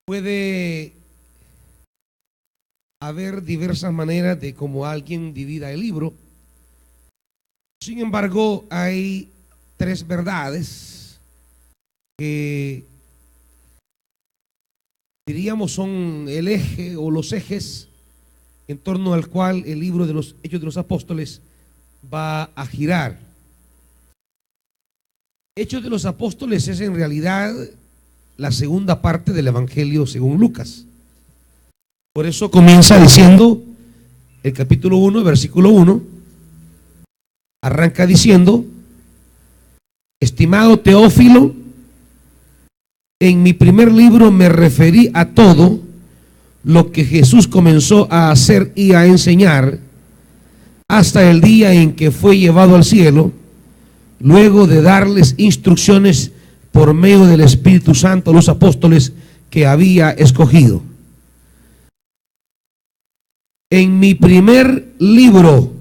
Puede haber diversas maneras de cómo alguien divida el libro. Sin embargo, hay tres verdades que diríamos son el eje o los ejes en torno al cual el libro de los Hechos de los Apóstoles va a girar. Hechos de los Apóstoles es en realidad la segunda parte del Evangelio según Lucas. Por eso comienza diciendo el capítulo 1, versículo 1, arranca diciendo: estimado Teófilo, en mi primer libro me referí a todo lo que Jesús comenzó a hacer y a enseñar hasta el día en que fue llevado al cielo, luego de darles instrucciones por medio del Espíritu Santo a los apóstoles que había escogido. En mi primer libro,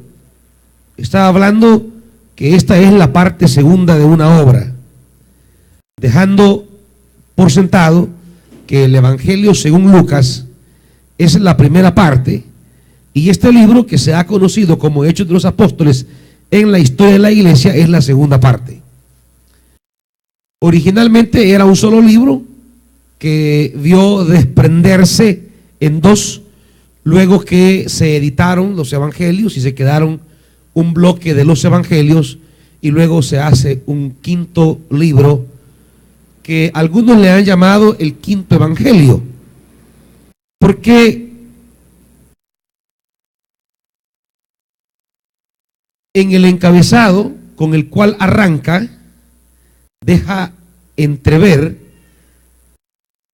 estaba hablando que esta es la parte segunda de una obra, dejando por sentado que el Evangelio según Lucas es la primera parte, y este libro que se ha conocido como Hechos de los Apóstoles en la historia de la iglesia es la segunda parte. Originalmente era un solo libro que vio desprenderse en dos, luego que se editaron los evangelios y se quedaron un bloque de los evangelios, y luego se hace un quinto libro que algunos le han llamado el quinto evangelio, porque en el encabezado con el cual arranca deja entrever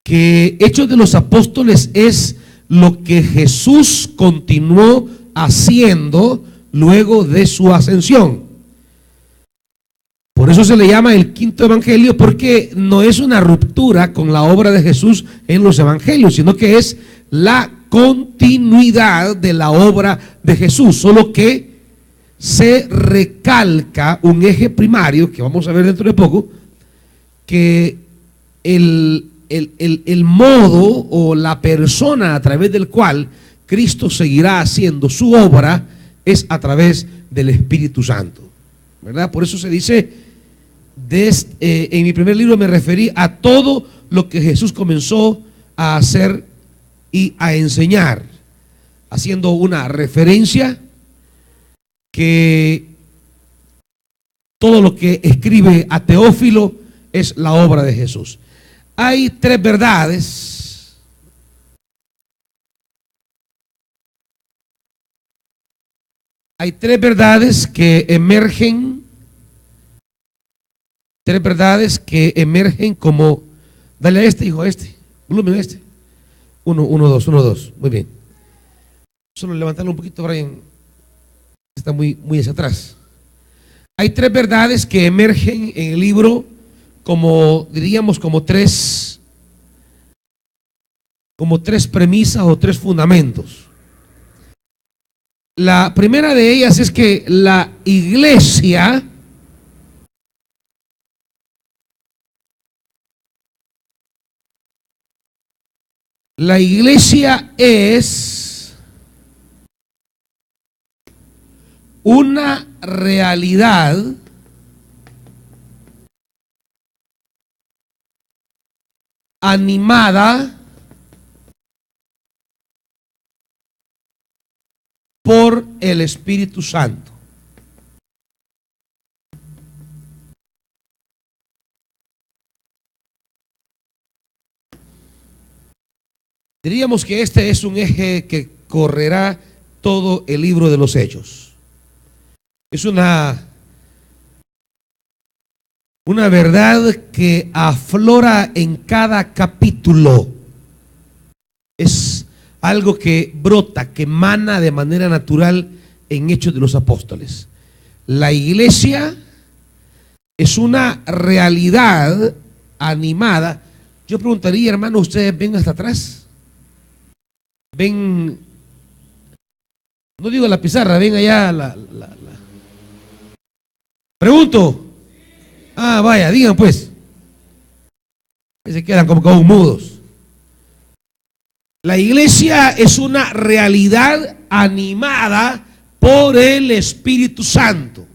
que Hechos de los Apóstoles es lo que Jesús continuó haciendo luego de su ascensión. Por eso se le llama el quinto evangelio, porque no es una ruptura con la obra de Jesús en los evangelios, sino que es la continuidad de la obra de Jesús, solo que se recalca un eje primario que vamos a ver dentro de poco, que el modo o la persona a través del cual Cristo seguirá haciendo su obra es a través del Espíritu Santo, ¿verdad? Por eso se dice, en mi primer libro me referí a todo lo que Jesús comenzó a hacer y a enseñar, haciendo una referencia que todo lo que escribe a Teófilo es la obra de Jesús. Hay tres verdades que emergen, como, dale a este, hijo, a este, volumen a este, 1, 1, 2, 1, 2, muy bien. Solo levantarlo un poquito, Brian, está muy hacia atrás. Hay tres verdades que emergen en el libro, como diríamos, como tres premisas o tres fundamentos. La primera de ellas es que la iglesia es una realidad animada por el Espíritu Santo. Diríamos que este es un eje que correrá todo el libro de los Hechos. Es una verdad que aflora en cada capítulo. Es algo que brota, que emana de manera natural en Hechos de los Apóstoles. La iglesia es una realidad animada. Yo preguntaría, hermano, ¿ustedes ven hasta atrás? ¿Ven? No digo la pizarra, ven allá Pregunto. Ah, vaya, digan pues. Se quedan como mudos. La iglesia es una realidad animada por el Espíritu Santo.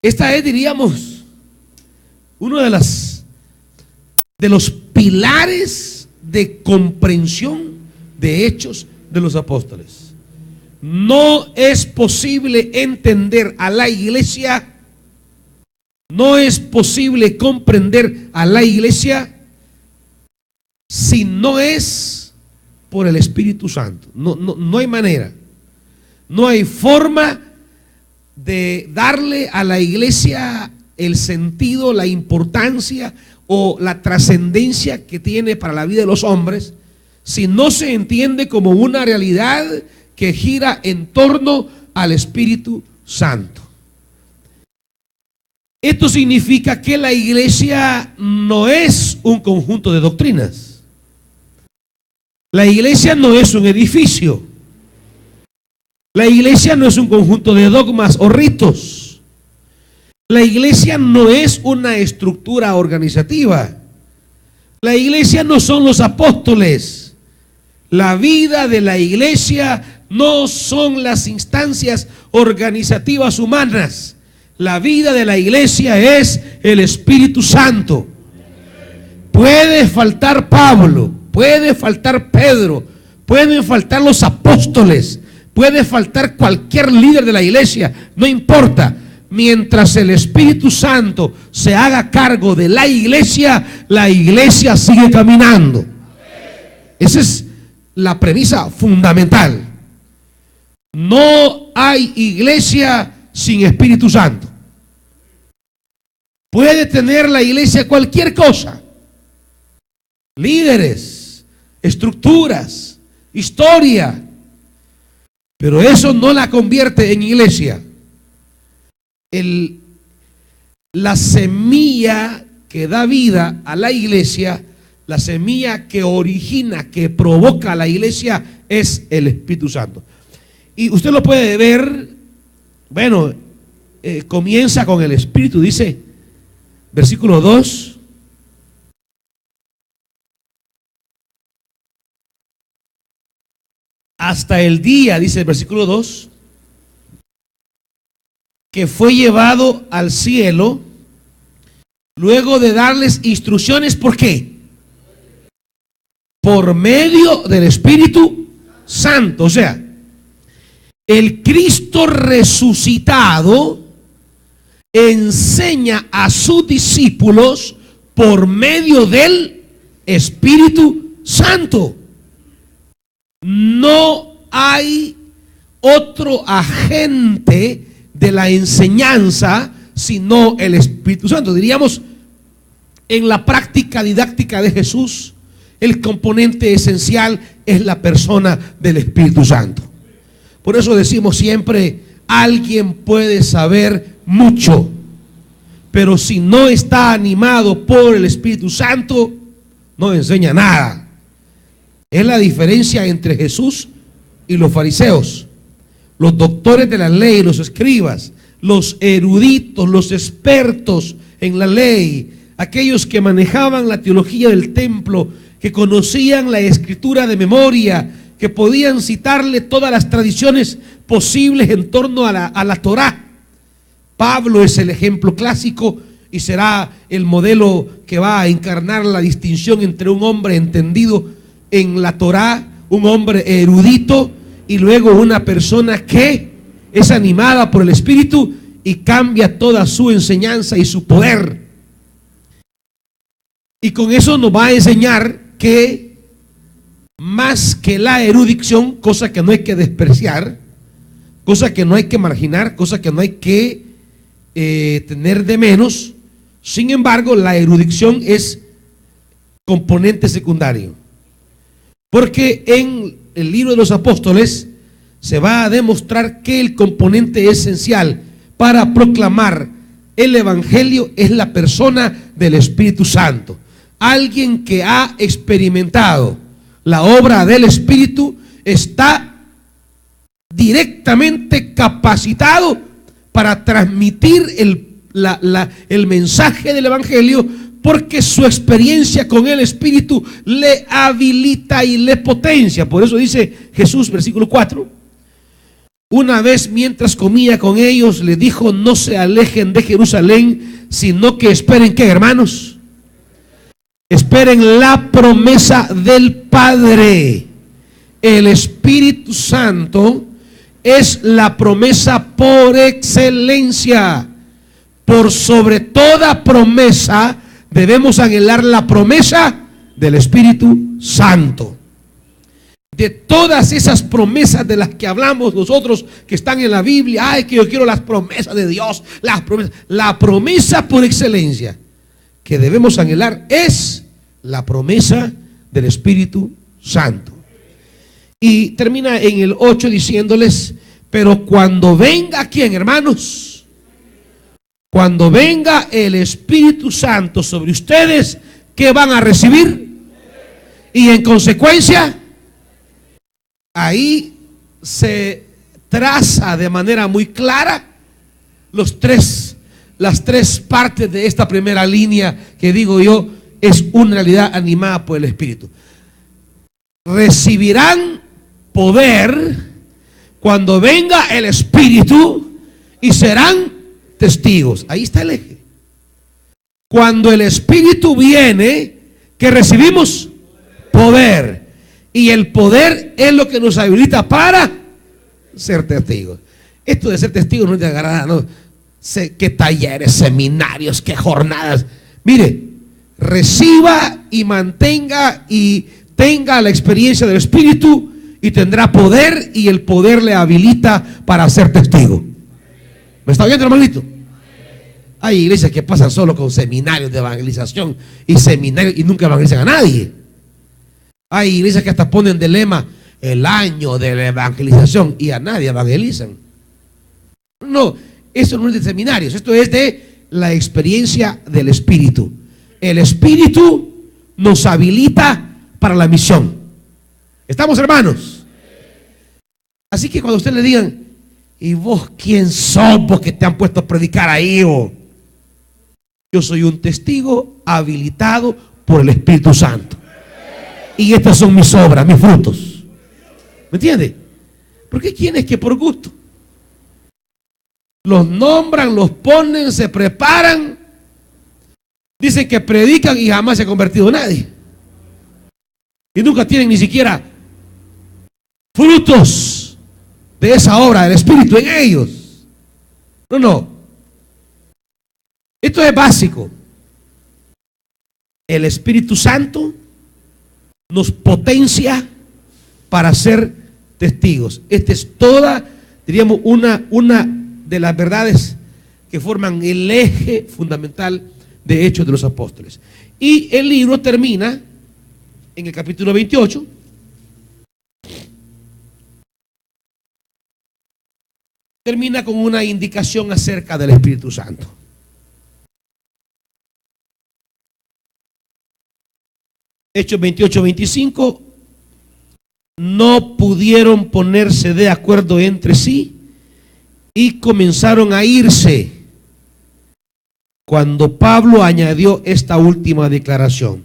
Esta es, diríamos, uno de los pilares de comprensión de Hechos de los Apóstoles. No es posible entender a la iglesia, no es posible comprender a la iglesia si no es por el Espíritu Santo. No hay manera. No hay forma de darle a la iglesia el sentido, la importancia o la trascendencia que tiene para la vida de los hombres si no se entiende como una realidad que gira en torno al Espíritu Santo. Esto significa que la iglesia no es un conjunto de doctrinas. La iglesia no es un edificio. La iglesia no es un conjunto de dogmas o ritos. La iglesia no es una estructura organizativa. La iglesia no son los apóstoles. La vida de la iglesia no son las instancias organizativas humanas. La vida de la iglesia es el Espíritu Santo. Puede faltar Pablo, puede faltar Pedro, pueden faltar los apóstoles, puede faltar cualquier líder de la iglesia, no importa. Mientras el Espíritu Santo se haga cargo de la iglesia sigue caminando. Esa es la premisa fundamental. No hay iglesia sin Espíritu Santo. Puede tener la iglesia cualquier cosa: líderes, estructuras, historia, pero eso no la convierte en iglesia. La semilla que da vida a la iglesia, la semilla que origina, que provoca a la iglesia, es el Espíritu Santo. Y usted lo puede ver, bueno, comienza con el Espíritu, dice, versículo 2. Hasta el día, dice el versículo 2, que fue llevado al cielo, luego de darles instrucciones. ¿Por qué? Por medio del Espíritu Santo. O sea, el Cristo resucitado enseña a sus discípulos por medio del Espíritu Santo. No hay otro agente de la enseñanza sino el Espíritu Santo. Diríamos, en la práctica didáctica de Jesús, el componente esencial es la persona del Espíritu Santo. Por eso decimos siempre, alguien puede saber mucho, pero si no está animado por el Espíritu Santo, no enseña nada. Es la diferencia entre Jesús y los fariseos, los doctores de la ley, los escribas, los eruditos, los expertos en la ley, aquellos que manejaban la teología del templo, que conocían la escritura de memoria, que podían citarle todas las tradiciones posibles en torno a la Torá. Pablo es el ejemplo clásico y será el modelo que va a encarnar la distinción entre un hombre entendido en la Torá, un hombre erudito, y luego una persona que es animada por el Espíritu y cambia toda su enseñanza y su poder. Y con eso nos va a enseñar que más que la erudición, cosa que no hay que despreciar, cosa que no hay que marginar, cosa que no hay que tener de menos, sin embargo, la erudición es componente secundario. Porque en el libro de los apóstoles se va a demostrar que el componente esencial para proclamar el evangelio es la persona del Espíritu Santo. Alguien que ha experimentado la obra del Espíritu está directamente capacitado para transmitir el mensaje del evangelio porque su experiencia con el Espíritu le habilita y le potencia. Por eso dice Jesús, versículo 4, una vez mientras comía con ellos, le dijo: no se alejen de Jerusalén, sino que esperen, ¿qué, hermanos? Esperen la promesa del Padre. El Espíritu Santo es la promesa por excelencia. Por sobre toda promesa debemos anhelar la promesa del Espíritu Santo. De todas esas promesas de las que hablamos nosotros, que están en la Biblia, ay, que yo quiero las promesas de Dios, las promesas, la promesa por excelencia que debemos anhelar es la promesa del Espíritu Santo. Y termina en el 8 diciéndoles: pero cuando venga, ¿quién, hermanos? Cuando venga el Espíritu Santo sobre ustedes, ¿qué van a recibir? Y en consecuencia, ahí se traza de manera muy clara las tres partes de esta primera línea que digo yo es una realidad animada por el Espíritu. Recibirán poder cuando venga el Espíritu y serán testigos. Ahí está el eje. Cuando el Espíritu viene, ¿qué recibimos? Poder. Y el poder es lo que nos habilita para ser testigos. Esto de ser testigos no es de agarrar, no sé qué talleres, seminarios, qué jornadas. Mire, reciba y mantenga y tenga la experiencia del Espíritu y tendrá poder, y el poder le habilita para ser testigo. ¿Me está oyendo, hermanito? Hay iglesias que pasan solo con seminarios de evangelización y seminarios y nunca evangelizan a nadie. Hay iglesias que hasta ponen de lema el año de la evangelización y a nadie evangelizan. No, eso no es de seminarios, esto es de la experiencia del Espíritu. El Espíritu nos habilita para la misión. ¿Estamos, hermanos? Así que cuando a usted le digan: ¿y vos quién sos, vos que te han puesto a predicar ahí? Yo soy un testigo habilitado por el Espíritu Santo. Y estas son mis obras, mis frutos. ¿Me entiende? Porque hay quienes que por gusto los nombran, los ponen, se preparan, dicen que predican y jamás se ha convertido nadie. Y nunca tienen ni siquiera frutos de esa obra del Espíritu en ellos. No. Esto es básico. El Espíritu Santo nos potencia para ser testigos. Esta es toda, diríamos, una de las verdades que forman el eje fundamental de Hechos de los Apóstoles. Y el libro termina en el capítulo 28. Termina con una indicación acerca del Espíritu Santo. Hechos 28-25. No pudieron ponerse de acuerdo entre sí y comenzaron a irse cuando Pablo añadió esta última declaración: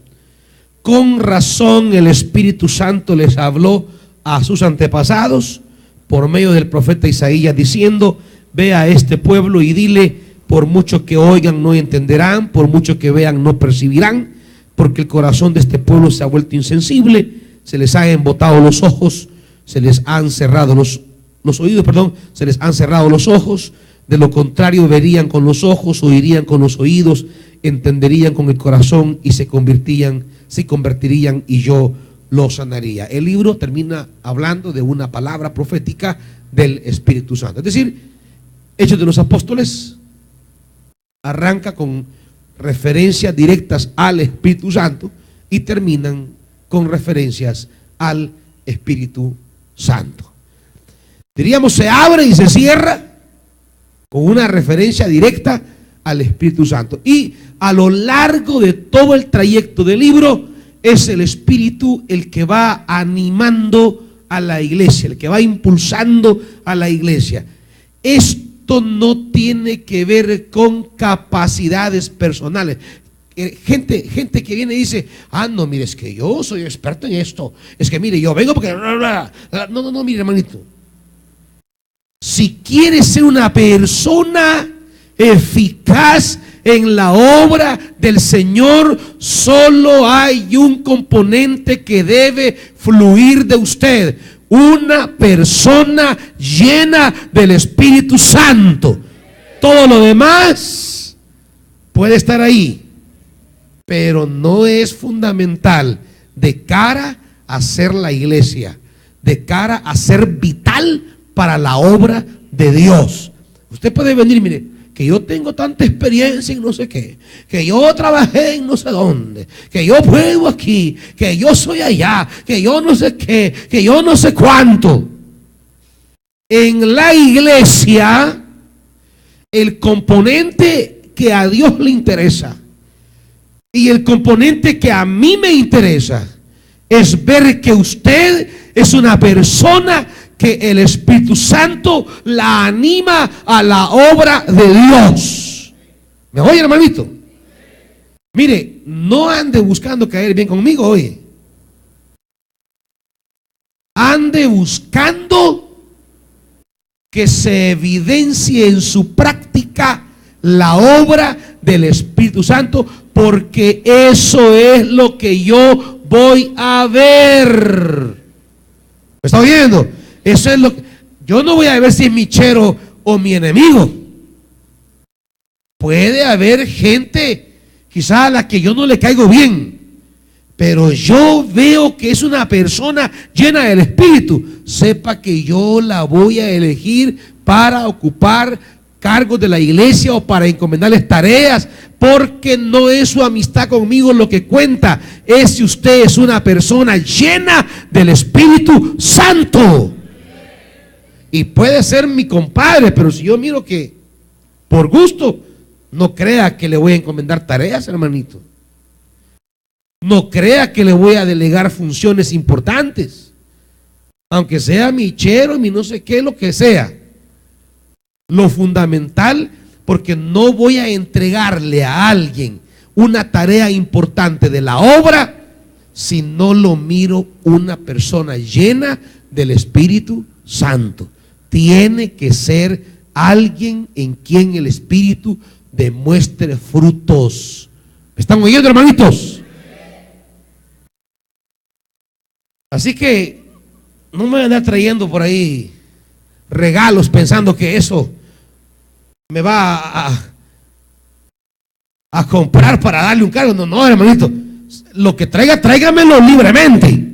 con razón el Espíritu Santo les habló a sus antepasados por medio del profeta Isaías diciendo: ve a este pueblo y dile, por mucho que oigan no entenderán, por mucho que vean no percibirán, porque el corazón de este pueblo se ha vuelto insensible, se les ha embotado los ojos, se les han cerrado los oídos, se les han cerrado los ojos, de lo contrario verían con los ojos, oirían con los oídos, entenderían con el corazón y se convertirían y yo los sanaría. El libro termina hablando de una palabra profética del Espíritu Santo. Es decir, Hechos de los Apóstoles arranca con referencias directas al Espíritu Santo y terminan con referencias al Espíritu Santo. Diríamos, se abre y se cierra con una referencia directa al Espíritu Santo. Y a lo largo de todo el trayecto del libro es el Espíritu el que va animando a la iglesia, el que va impulsando a la iglesia. Esto no tiene que ver con capacidades personales. gente que viene y dice, no, mire, es que yo soy experto en esto, es que mire, yo vengo porque... No, mire, hermanito. Si quieres ser una persona eficaz en la obra del Señor, solo hay un componente que debe fluir de usted: una persona llena del Espíritu Santo. Todo lo demás puede estar ahí, pero no es fundamental de cara a ser la iglesia, de cara a ser vital para la obra de Dios. Usted puede venir, mire, que yo tengo tanta experiencia en no sé qué, que yo trabajé en no sé dónde, que yo puedo aquí, que yo soy allá, que yo no sé qué, que yo no sé cuánto. En la iglesia, el componente que a Dios le interesa y el componente que a mí me interesa es ver que usted es una persona que el Espíritu Santo la anima a la obra de Dios. ¿Me oye, hermanito? Mire, no ande buscando caer bien conmigo, oye. Ande buscando que se evidencie en su práctica la obra del Espíritu Santo, porque eso es lo que yo voy a ver. ¿Me está oyendo? Eso es lo que yo no voy a ver si es mi chero o mi enemigo. Puede haber gente quizá a la que yo no le caigo bien, pero yo veo que es una persona llena del Espíritu. Sepa que yo la voy a elegir para ocupar cargos de la iglesia o para encomendarles tareas, porque no es su amistad conmigo lo que cuenta, es si usted es una persona llena del Espíritu Santo. Y puede ser mi compadre, pero si yo miro que por gusto, no crea que le voy a encomendar tareas, hermanito. No crea que le voy a delegar funciones importantes, aunque sea mi chero, mi no sé qué, lo que sea. Lo fundamental, porque no voy a entregarle a alguien una tarea importante de la obra si no lo miro una persona llena del Espíritu Santo. Tiene que ser alguien en quien el Espíritu demuestre frutos. ¿Me están oyendo, hermanitos? Así que no me van a andar trayendo por ahí regalos pensando que eso me va a comprar para darle un cargo. No, hermanito. Lo que traiga, tráigamelo libremente.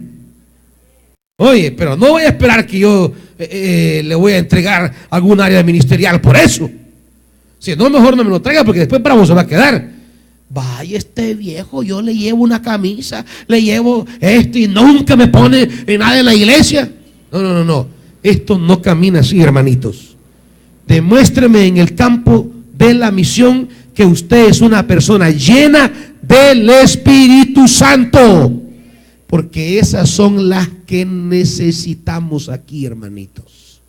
Oye, pero no voy a esperar que yo le voy a entregar algún área ministerial por eso. Si no, mejor no me lo traiga, porque después bravo se va a quedar. Vaya, este viejo, yo le llevo una camisa, le llevo esto y nunca me pone en nada en la iglesia. No. Esto no camina así, hermanitos. Demuéstreme en el campo de la misión que usted es una persona llena del Espíritu Santo. Porque esas son las que necesitamos aquí, hermanitos.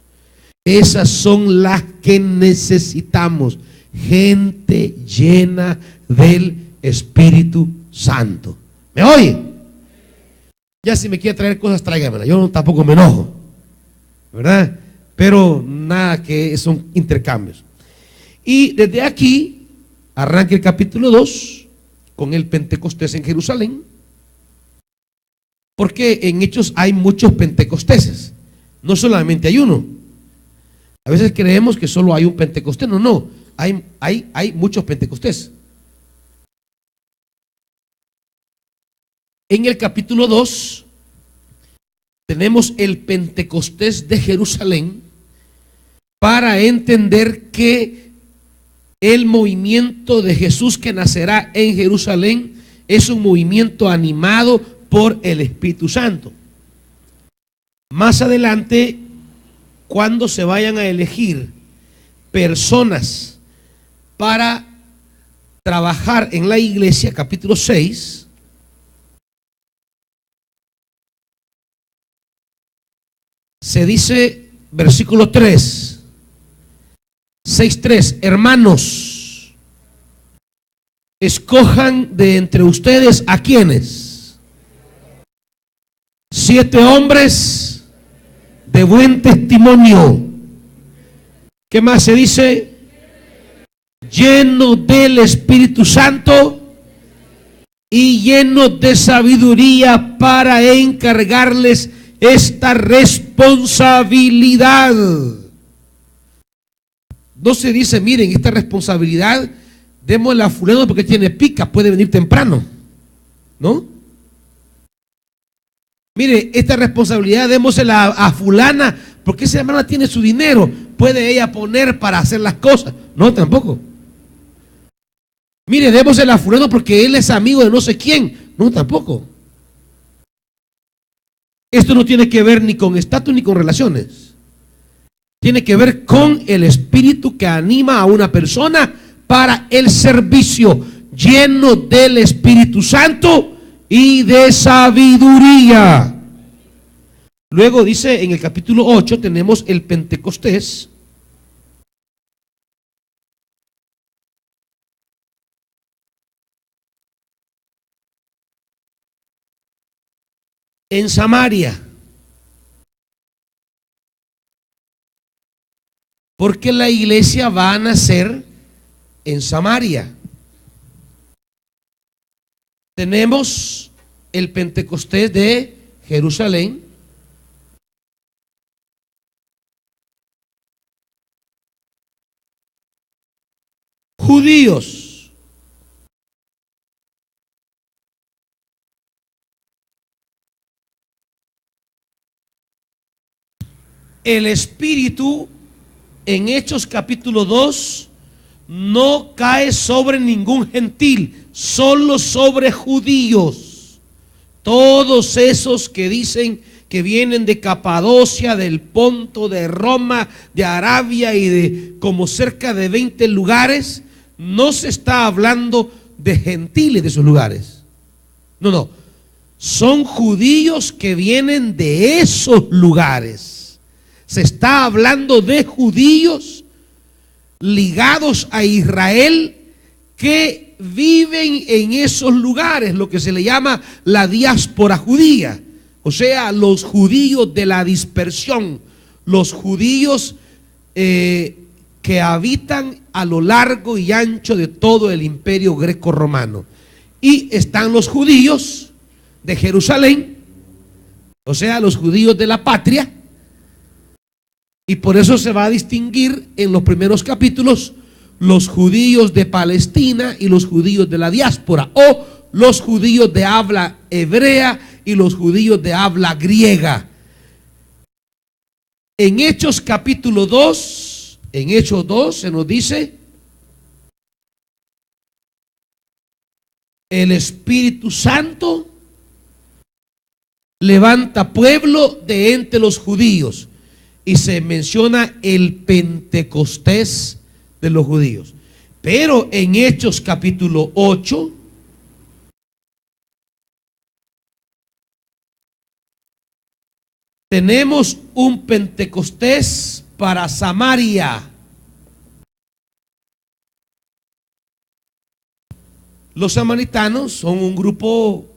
Esas son las que necesitamos. Gente llena del Espíritu Santo. ¿Me oye? Ya si me quiere traer cosas, tráigamela. Yo tampoco me enojo, ¿verdad? Pero nada, que son intercambios. Y desde aquí arranca el capítulo 2 con el Pentecostés en Jerusalén. Porque en Hechos hay muchos pentecosteses, no solamente hay uno. A veces creemos que solo hay un pentecostés. No, hay muchos pentecostés. En el capítulo 2 tenemos el Pentecostés de Jerusalén, para entender que el movimiento de Jesús que nacerá en Jerusalén es un movimiento animado por el Espíritu Santo. Más adelante, cuando se vayan a elegir personas para trabajar en la iglesia, capítulo 6, se dice, versículo 3, 6:3, hermanos, escojan de entre ustedes a quienes, 7 hombres de buen testimonio. ¿Qué más se dice? Lleno del Espíritu Santo y lleno de sabiduría para encargarles esta responsabilidad. No se dice, miren, esta responsabilidad démosla a fulano porque tiene pica, puede venir temprano, ¿no? Mire, esta responsabilidad démosela a fulana porque esa hermana tiene su dinero, puede ella poner para hacer las cosas. No, tampoco. Mire, démosela a fulano porque él es amigo de no sé quién. No, tampoco. Esto no tiene que ver ni con estatus ni con relaciones. Tiene que ver con el espíritu que anima a una persona para el servicio, lleno del Espíritu Santo y de sabiduría. Luego dice en el capítulo 8 tenemos el Pentecostés. En Samaria. Porque la iglesia va a nacer en Samaria. Tenemos el Pentecostés de Jerusalén. Judíos. El Espíritu en Hechos capítulo 2 no cae sobre ningún gentil, solo sobre judíos. Todos esos que dicen que vienen de Capadocia, del Ponto, de Roma, de Arabia y de como cerca de 20 lugares, no se está hablando de gentiles de esos lugares. No, no. Son judíos que vienen de esos lugares. Se está hablando de judíos ligados a Israel que viven en esos lugares, lo que se le llama la diáspora judía, o sea, los judíos de la dispersión, los judíos que habitan a lo largo y ancho de todo el imperio greco-romano. Y están los judíos de Jerusalén, o sea, los judíos de la patria. Y por eso se va a distinguir en los primeros capítulos los judíos de Palestina y los judíos de la diáspora, o los judíos de habla hebrea y los judíos de habla griega. En Hechos capítulo 2, en Hechos 2 se nos dice: el Espíritu Santo levanta pueblo de entre los judíos. Y se menciona el Pentecostés de los judíos. Pero en Hechos capítulo 8 tenemos un Pentecostés para Samaria. Los samaritanos son un grupo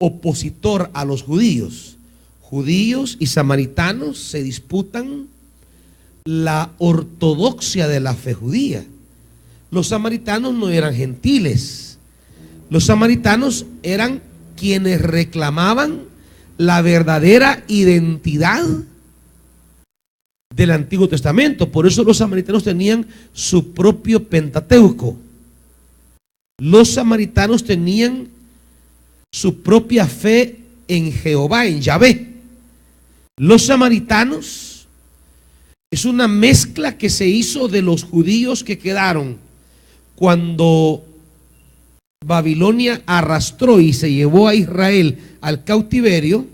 opositor a los judíos. Judíos y samaritanos se disputan la ortodoxia de la fe judía. Los samaritanos no eran gentiles. Los samaritanos eran quienes reclamaban la verdadera identidad del Antiguo Testamento. Por eso los samaritanos tenían su propio Pentateuco. Los samaritanos tenían su propia fe en Jehová, en Yahvé. Los samaritanos es una mezcla que se hizo de los judíos que quedaron cuando Babilonia arrastró y se llevó a Israel al cautiverio,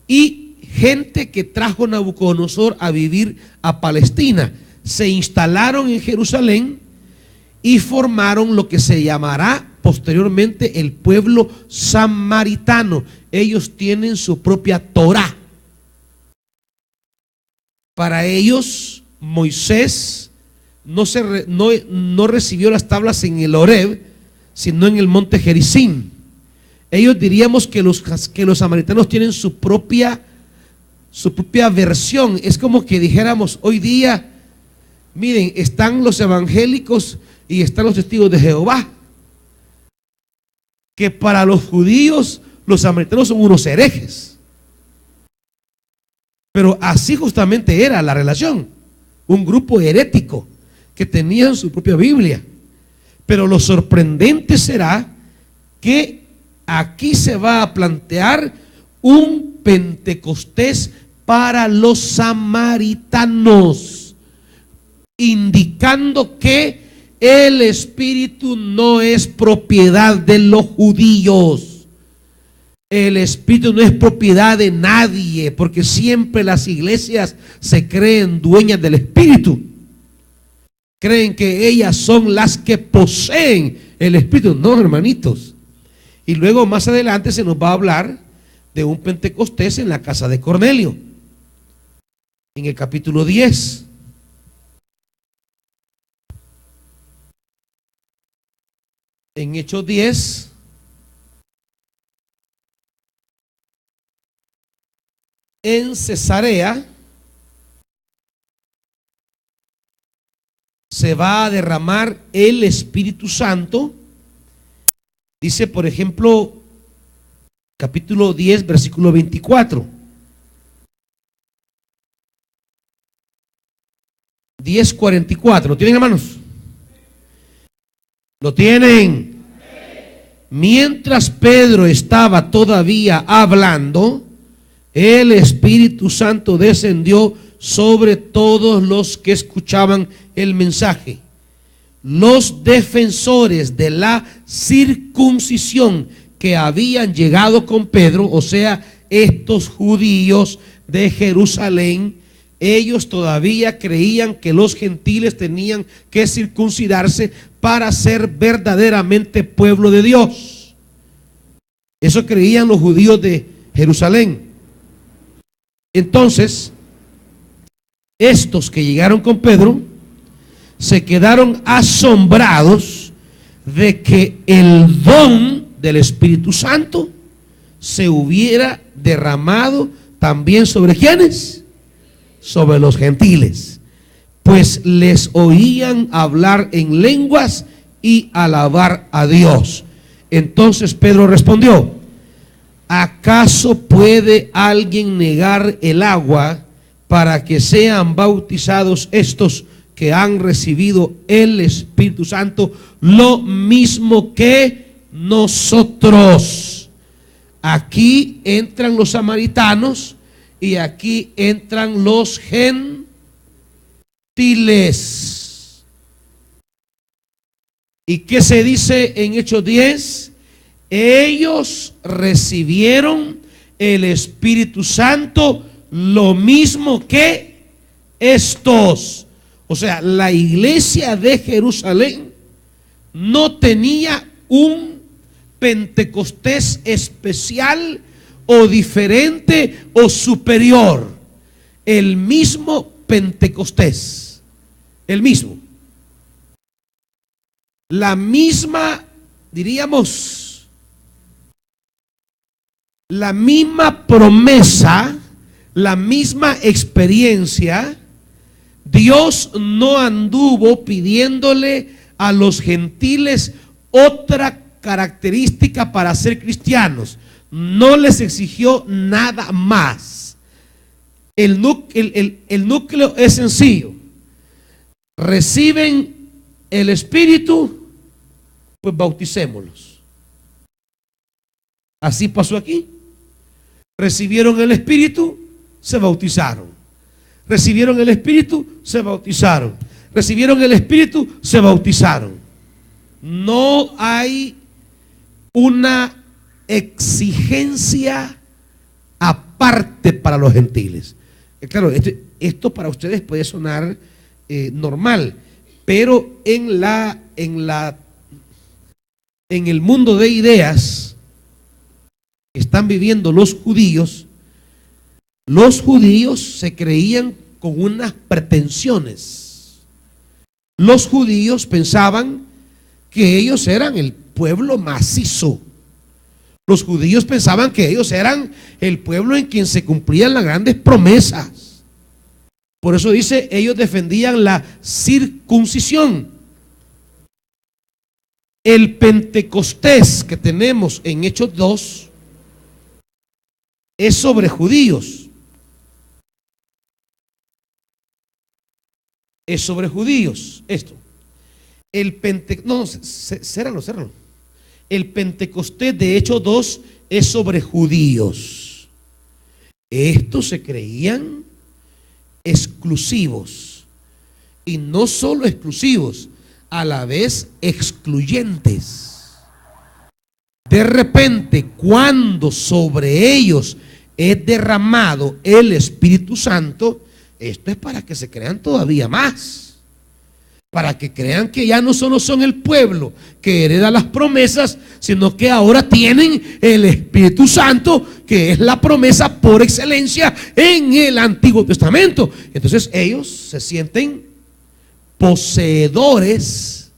y gente que trajo Nabucodonosor a vivir a Palestina. Se instalaron en Jerusalén y formaron lo que se llamará posteriormente el pueblo samaritano. Ellos tienen su propia Torá. Para ellos, Moisés no recibió las tablas en el Horeb, sino en el monte Gerizim. Ellos diríamos que los samaritanos tienen su propia versión. Es como que dijéramos hoy día, miren, están los evangélicos y están los testigos de Jehová, que para los judíos los samaritanos son unos herejes. Pero así justamente era la relación, un grupo herético que tenían su propia Biblia. Pero lo sorprendente será que aquí se va a plantear un Pentecostés para los samaritanos, indicando que el Espíritu no es propiedad de los judíos. El Espíritu no es propiedad de nadie, porque siempre las iglesias se creen dueñas del Espíritu. Creen que ellas son las que poseen el Espíritu. No, hermanitos. Y luego más adelante se nos va a hablar de un Pentecostés en la casa de Cornelio, en el capítulo 10. En Hechos 10, en Cesarea se va a derramar el Espíritu Santo. Dice, por ejemplo, capítulo 10, versículo 24. 10:44. ¿Lo tienen, hermanos? ¿Lo tienen? Mientras Pedro estaba todavía hablando, el Espíritu Santo descendió sobre todos los que escuchaban el mensaje. Los defensores de la circuncisión que habían llegado con Pedro, o sea, estos judíos de Jerusalén, ellos todavía creían que los gentiles tenían que circuncidarse para ser verdaderamente pueblo de Dios. Eso creían los judíos de Jerusalén. Entonces, estos que llegaron con Pedro se quedaron asombrados de que el don del Espíritu Santo se hubiera derramado también sobre ¿quiénes? Sobre los gentiles, pues les oían hablar en lenguas y alabar a Dios. Entonces Pedro respondió: ¿acaso puede alguien negar el agua para que sean bautizados estos que han recibido el Espíritu Santo lo mismo que nosotros? Aquí entran los samaritanos y aquí entran los gentiles. ¿Y qué se dice en Hechos 10? Ellos recibieron el Espíritu Santo lo mismo que estos. O sea, la iglesia de Jerusalén no tenía un Pentecostés especial o diferente o superior. El mismo Pentecostés, el mismo, la misma, diríamos, la misma promesa, la misma experiencia. Dios no anduvo pidiéndole a los gentiles otra característica para ser cristianos. No les exigió nada más. El núcleo es sencillo. Reciben el Espíritu, pues bauticémoslos. Así pasó aquí. Recibieron el Espíritu, se bautizaron. Recibieron el Espíritu, se bautizaron. Recibieron el Espíritu, se bautizaron. No hay una exigencia aparte para los gentiles. Claro, esto para ustedes puede sonar normal, pero en el mundo de ideas que están viviendo los judíos se creían con unas pretensiones. Los judíos pensaban que ellos eran el pueblo macizo. Los judíos pensaban que ellos eran el pueblo en quien se cumplían las grandes promesas. Por eso dice, ellos defendían la circuncisión. El Pentecostés que tenemos en Hechos 2 es sobre judíos. Es sobre judíos esto. Cérralo. El Pentecostés de Hechos 2 es sobre judíos. Estos se creían exclusivos, y no solo exclusivos, a la vez excluyentes. De repente, cuando sobre ellos es derramado el Espíritu Santo, esto es para que se crean todavía más, para que crean que ya no solo son el pueblo que hereda las promesas, sino que ahora tienen el Espíritu Santo, que es la promesa por excelencia en el Antiguo Testamento. Entonces ellos se sienten poseedores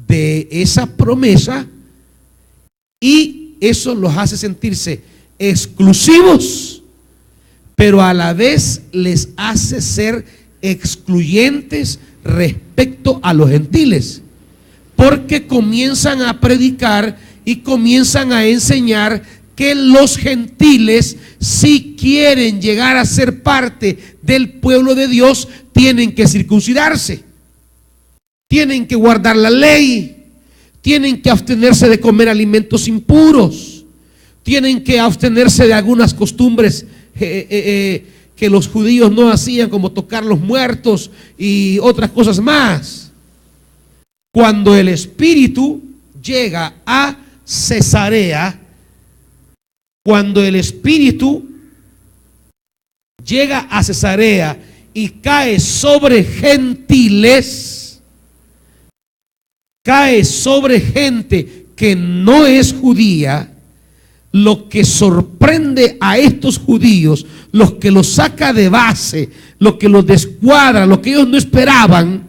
de esa promesa, y eso los hace sentirse exclusivos, pero a la vez les hace ser excluyentes respecto a los gentiles, porque comienzan a predicar y comienzan a enseñar que los gentiles, si quieren llegar a ser parte del pueblo de Dios, tienen que circuncidarse, tienen que guardar la ley, tienen que abstenerse de comer alimentos impuros, tienen que abstenerse de algunas costumbres que los judíos no hacían, como tocar los muertos y otras cosas más. Cuando el Espíritu llega a Cesarea, y cae sobre gentiles, cae sobre gente que no es judía, lo que sorprende a estos judíos, lo que los saca de base, lo que los descuadra, lo que ellos no esperaban,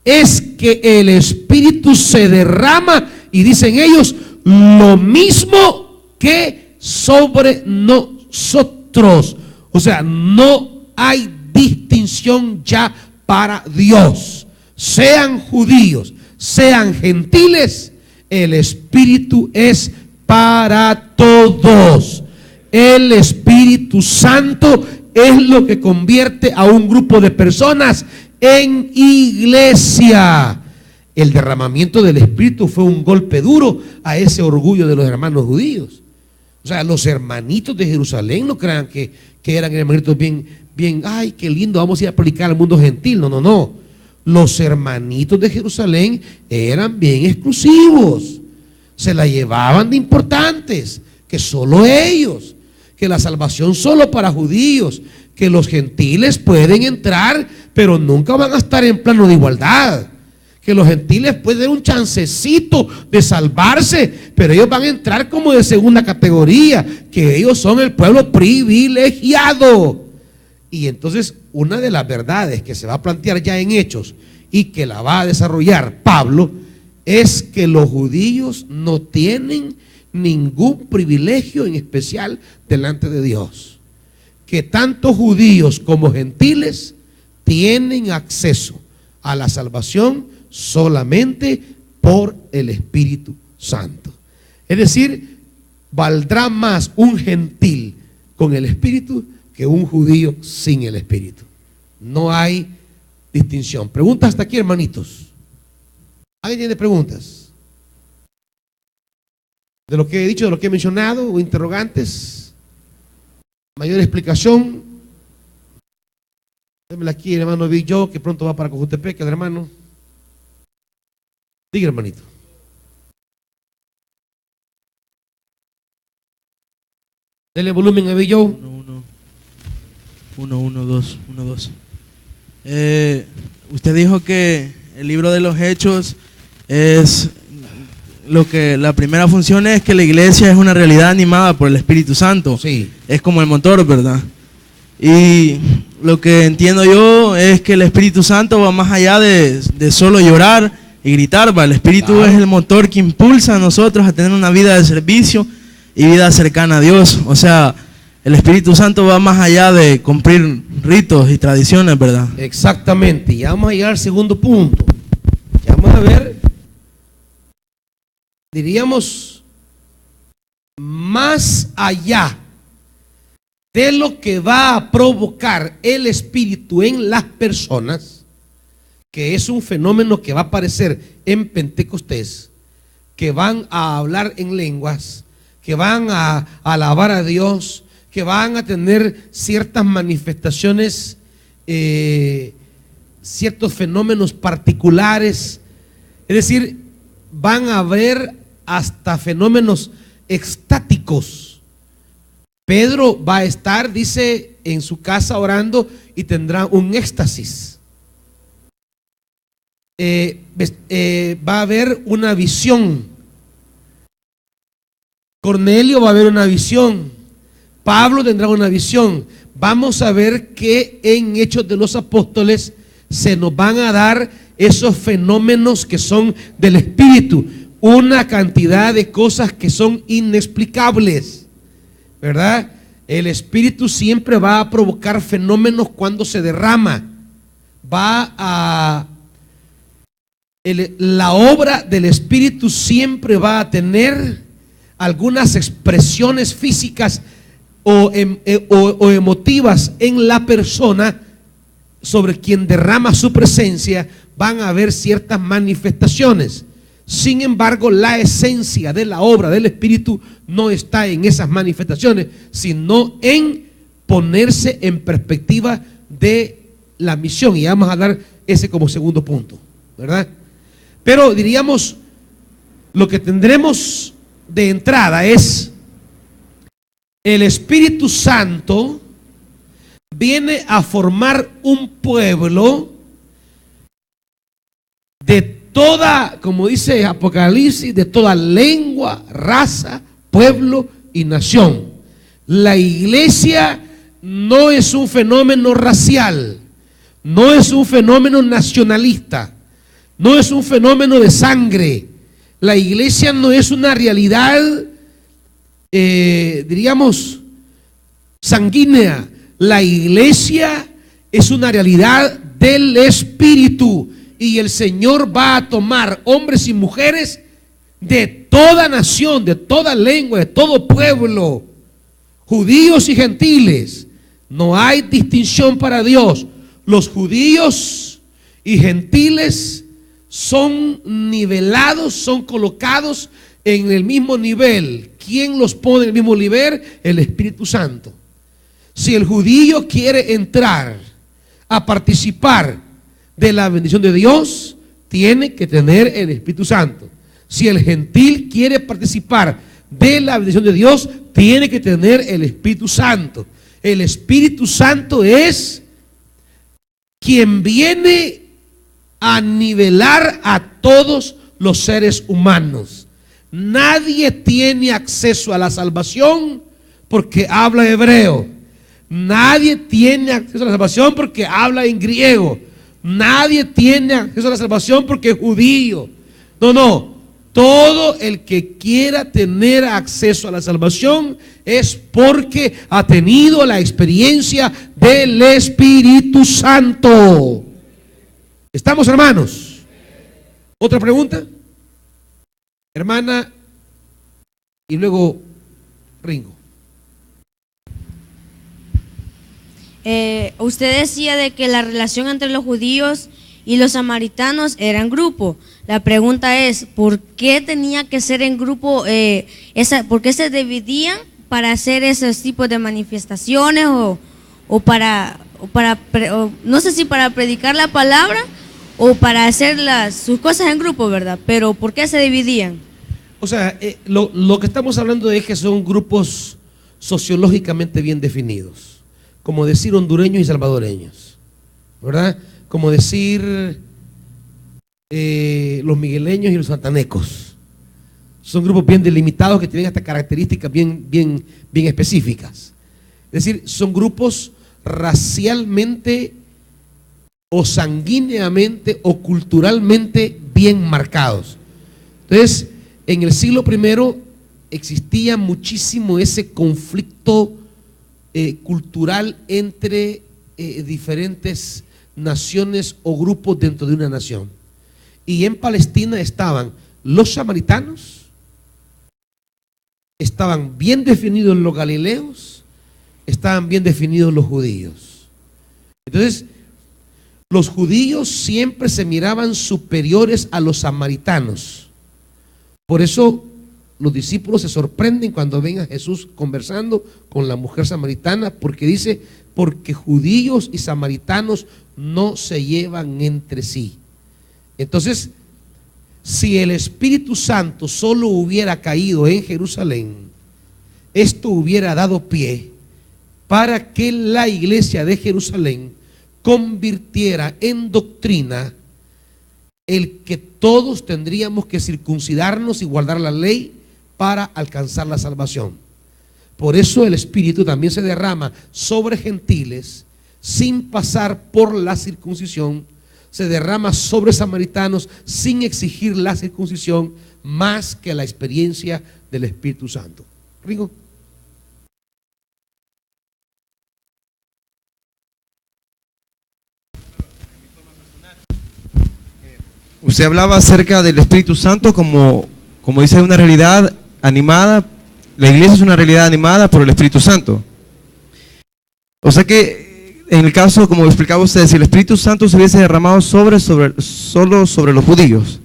es que el Espíritu se derrama, y dicen ellos, lo mismo que sobre nosotros. O sea, no hay distinción ya para Dios. Sean judíos, sean gentiles, el Espíritu es para todos. El Espíritu Santo es lo que convierte a un grupo de personas en iglesia. El derramamiento del Espíritu fue un golpe duro a ese orgullo de los hermanos judíos. O sea, los hermanitos de Jerusalén no crean que eran hermanitos bien, ay, qué lindo, vamos a ir a predicar al mundo gentil. No. Los hermanitos de Jerusalén eran bien exclusivos. Se la llevaban de importantes, que solo ellos, que la salvación solo para judíos, que los gentiles pueden entrar, pero nunca van a estar en plano de igualdad, que los gentiles pueden tener un chancecito de salvarse, pero ellos van a entrar como de segunda categoría, que ellos son el pueblo privilegiado. Y entonces una de las verdades que se va a plantear ya en Hechos y que la va a desarrollar Pablo es que los judíos no tienen ningún privilegio en especial delante de Dios, que tanto judíos como gentiles tienen acceso a la salvación solamente por el Espíritu Santo. Es decir, valdrá más un gentil con el Espíritu que un judío sin el Espíritu. No hay distinción. Preguntas hasta aquí, hermanitos. ¿Alguien tiene preguntas de lo que he dicho, de lo que he mencionado, o interrogantes? Mayor explicación. Démela aquí el hermano Big Joe, que pronto va para Cojutepec, el hermano. Diga, hermanito. Dele volumen a Big Joe. 1, 2. Usted dijo que el libro de los Hechos es lo que la primera función es que la iglesia es una realidad animada por el Espíritu Santo. Sí. Es como el motor, ¿verdad? Y lo que entiendo yo es que el Espíritu Santo va más allá de solo llorar y gritar, ¿va? El Espíritu Claro. es el motor que impulsa a nosotros a tener una vida de servicio y vida cercana a Dios. O sea, el Espíritu Santo va más allá de cumplir ritos y tradiciones, ¿verdad? Exactamente. Ya vamos a llegar al segundo punto. Ya vamos a ver, diríamos, más allá de lo que va a provocar el Espíritu en las personas, que es un fenómeno que va a aparecer en Pentecostés, que van a hablar en lenguas, que van a alabar a Dios, que van a tener ciertas manifestaciones, ciertos fenómenos particulares, es decir, van a haber hasta fenómenos extáticos. Pedro va a estar, dice, en su casa orando y tendrá un éxtasis. Va a haber una visión. Cornelio va a haber una visión. Pablo tendrá una visión. Vamos a ver que en Hechos de los Apóstoles se nos van a dar esos fenómenos que son del Espíritu. Una cantidad de cosas que son inexplicables, ¿verdad? El Espíritu siempre va a provocar fenómenos cuando se derrama. La obra del Espíritu siempre va a tener algunas expresiones físicas o emotivas en la persona sobre quien derrama su presencia. Van a haber ciertas manifestaciones. Sin embargo, la esencia de la obra del Espíritu no está en esas manifestaciones, sino en ponerse en perspectiva de la misión. Y vamos a dar ese como segundo punto, ¿verdad? Pero diríamos, lo que tendremos de entrada es el Espíritu Santo viene a formar un pueblo de toda, como dice Apocalipsis, de toda lengua, raza, pueblo y nación. La iglesia no es un fenómeno racial, no es un fenómeno nacionalista, no es un fenómeno de sangre. La iglesia no es una realidad, diríamos, sanguínea. La iglesia es una realidad del Espíritu. Y el Señor va a tomar hombres y mujeres de toda nación, de toda lengua, de todo pueblo, judíos y gentiles. No hay distinción para Dios. Los judíos y gentiles son nivelados, son colocados en el mismo nivel. ¿Quién los pone en el mismo nivel? El Espíritu Santo. Si el judío quiere entrar a participar de la bendición de Dios, tiene que tener el Espíritu Santo. Si el gentil quiere participar de la bendición de Dios, tiene que tener el Espíritu Santo. El Espíritu Santo es quien viene a nivelar a todos los seres humanos. Nadie tiene acceso a la salvación porque habla hebreo. Nadie tiene acceso a la salvación porque habla en griego. Nadie tiene acceso a la salvación porque es judío. No. Todo el que quiera tener acceso a la salvación es porque ha tenido la experiencia del Espíritu Santo. ¿Estamos, hermanos? ¿Otra pregunta? Hermana y luego Ringo. Usted decía de que la relación entre los judíos y los samaritanos era en grupo. La pregunta es, ¿por qué tenía que ser en grupo? ¿Por qué se dividían para hacer esos tipos de manifestaciones o no sé si para predicar la palabra o para hacer sus cosas en grupo, ¿verdad? Pero ¿por qué se dividían? O sea, lo que estamos hablando es que son grupos sociológicamente bien definidos. Como decir hondureños y salvadoreños, ¿verdad? Como decir los migueleños y los santanecos. Son grupos bien delimitados que tienen hasta características bien específicas. Es decir, son grupos racialmente o sanguíneamente o culturalmente bien marcados. Entonces, en el siglo I existía muchísimo ese conflicto cultural entre diferentes naciones o grupos dentro de una nación. Y en Palestina estaban los samaritanos, estaban bien definidos los galileos, estaban bien definidos los judíos. Entonces, los judíos siempre se miraban superiores a los samaritanos. Por eso los discípulos se sorprenden cuando ven a Jesús conversando con la mujer samaritana, porque dice, porque judíos y samaritanos no se llevan entre sí. Entonces, si el Espíritu Santo solo hubiera caído en Jerusalén, esto hubiera dado pie para que la iglesia de Jerusalén convirtiera en doctrina el que todos tendríamos que circuncidarnos y guardar la ley para alcanzar la salvación. Por eso el Espíritu también se derrama sobre gentiles sin pasar por la circuncisión, se derrama sobre samaritanos sin exigir la circuncisión, más que la experiencia del Espíritu Santo. Ringo. Usted hablaba acerca del Espíritu Santo como dice, una realidad animada. La iglesia es una realidad animada por el Espíritu Santo. O sea que en el caso, como explicaba usted, si el Espíritu Santo se hubiese derramado solo sobre los judíos,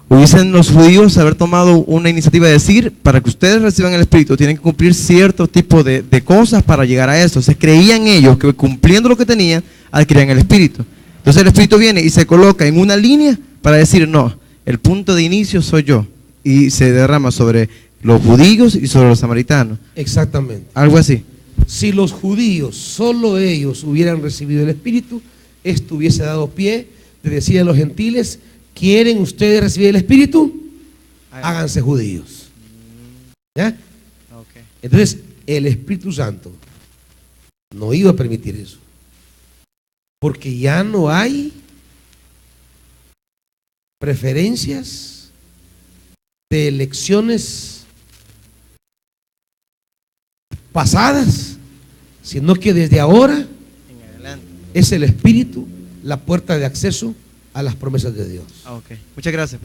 hubiesen los judíos haber tomado una iniciativa de decir, para que ustedes reciban el Espíritu, tienen que cumplir cierto tipo de cosas para llegar a eso. Se creían ellos que cumpliendo lo que tenían, adquirían el Espíritu. Entonces el Espíritu viene y se coloca en una línea para decir, no, el punto de inicio soy yo. Y se derrama sobre los judíos y sobre los samaritanos. Exactamente. Algo así. Si los judíos, solo ellos hubieran recibido el Espíritu, esto hubiese dado pie de decir a los gentiles, ¿quieren ustedes recibir el Espíritu? Háganse judíos. ¿Ya? Entonces, el Espíritu Santo no iba a permitir eso. Porque ya no hay preferencias de elecciones pasadas, sino que desde ahora es el Espíritu la puerta de acceso a las promesas de Dios. Okay. Muchas gracias.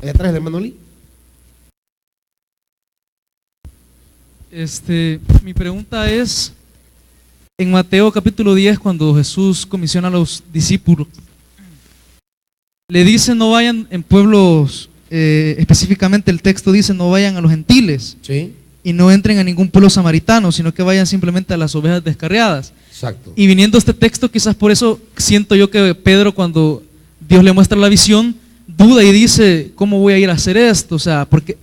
Allá atrás, el hermano Lee. Mi pregunta es, en Mateo capítulo 10, cuando Jesús comisiona a los discípulos, le dice no vayan en pueblos, específicamente el texto dice no vayan a los gentiles, Sí, y no entren a ningún pueblo samaritano, sino que vayan simplemente a las ovejas descarriadas. exacto. Y viniendo este texto, quizás por eso siento yo que Pedro, cuando Dios le muestra la visión, duda y dice, ¿cómo voy a ir a hacer esto? O sea, porque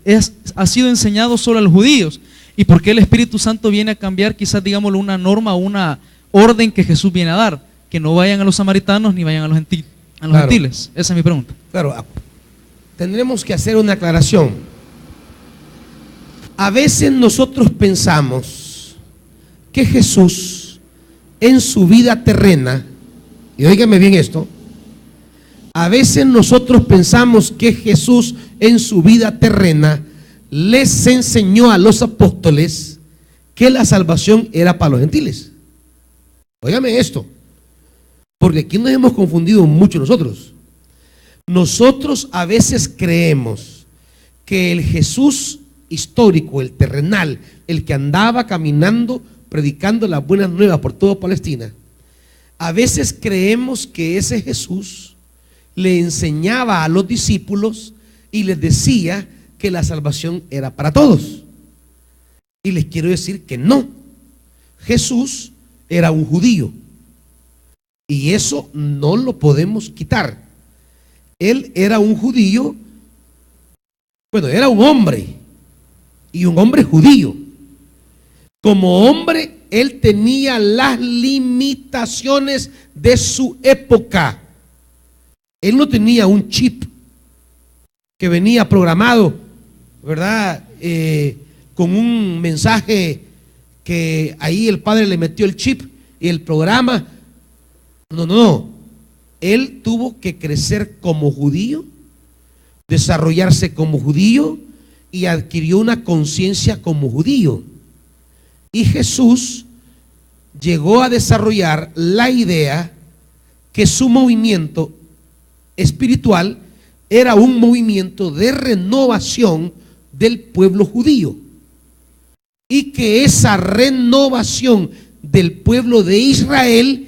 ha sido enseñado solo a los judíos. ¿Y por qué el Espíritu Santo viene a cambiar quizás, digámoslo, una norma o una orden que Jesús viene a dar? Que no vayan a los samaritanos ni vayan a los gentiles. Esa es mi pregunta. Claro, tendremos que hacer una aclaración. A veces nosotros pensamos que Jesús en su vida terrena, y óigame bien esto, a veces nosotros pensamos que Jesús en su vida terrena les enseñó a los apóstoles que la salvación era para los gentiles. Óigame esto, porque aquí nos hemos confundido mucho nosotros. Nosotros a veces creemos que el Jesús histórico, el terrenal, el que andaba caminando predicando las buenas nuevas por toda Palestina, a veces creemos que ese Jesús le enseñaba a los discípulos y les decía que la salvación era para todos. Y les quiero decir que no. Jesús era un judío y eso no lo podemos quitar. Él era un judío, bueno, era un hombre, y un hombre judío. Como hombre, él tenía las limitaciones de su época. Él no tenía un chip que venía programado, ¿verdad? Con un mensaje que ahí el padre le metió el chip y el programa. No. Él tuvo que crecer como judío, desarrollarse como judío y adquirió una conciencia como judío. Y Jesús llegó a desarrollar la idea que su movimiento espiritual era un movimiento de renovación del pueblo judío, y que esa renovación del pueblo de Israel